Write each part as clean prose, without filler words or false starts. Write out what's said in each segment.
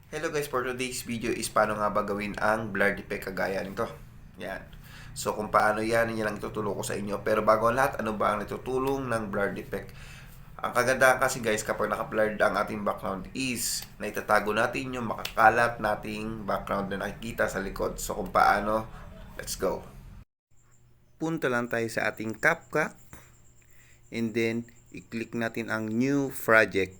Hello guys, for today's video is paano nga ba gawin ang blur effect kagaya nito. Yan. So kung paano yan lang itutulong ko sa inyo. Pero bago ang lahat, ano ba ang natutulong ng blur effect? Ang kagandahan kasi guys, kapag naka-blurred ang ating background is naitatago natin yung makakalat nating background na nakikita sa likod. So kung paano, let's go. Punta lang tayo sa ating CapCut and then i-click natin ang new project.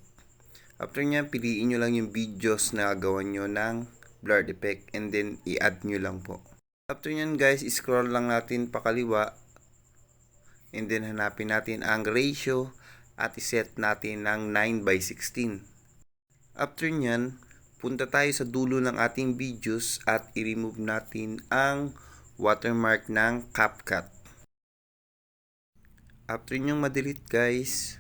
After nyan, piliin nyo lang yung videos na gawan nyo ng blurred effect and then i-add nyo lang po. After nyan guys, scroll lang natin pakaliwa and then hanapin natin ang ratio at iset natin ng 9:16. After nyan, punta tayo sa dulo ng ating videos at i-remove natin ang watermark ng CapCut. After nyong ma-delete guys,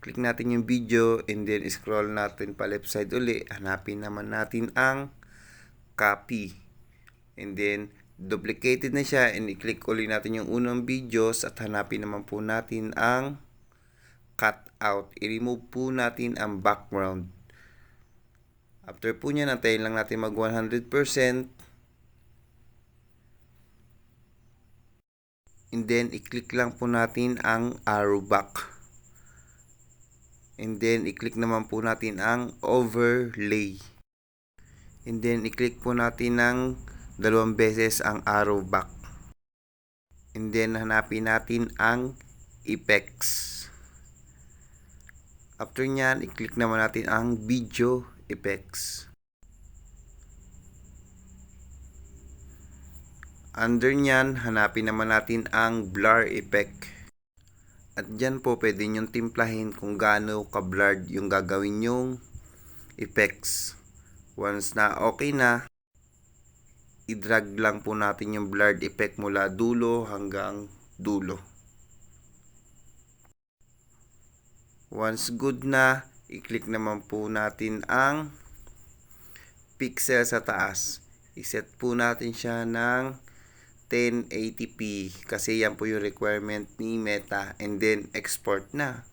click natin yung video and then scroll natin pa left side uli. Hanapin naman natin ang copy. And then duplicated na siya and i-click uli natin yung unang videos at hanapin naman po natin ang cut out. I-remove po natin ang background. After po niya, nantayin lang natin mag 100%. And then i-click lang po natin ang arrow back. And then, i-click naman po natin ang overlay. And then, i-click po natin ng 2 beses ang arrow back. And then, hanapin natin ang effects. After nyan, i-click naman natin ang video effects. Under nyan, hanapin naman natin ang blur effect. At dyan po pwede nyong timplahin kung gaano ka-blurred yung gagawin nyong effects. Once na okay na, i-drag lang po natin yung blurred effect mula dulo hanggang dulo. Once good na, i-click naman po natin ang pixel sa taas. I-set po natin siya ng 1080p kasi yan po yung requirement ni Meta and then export na.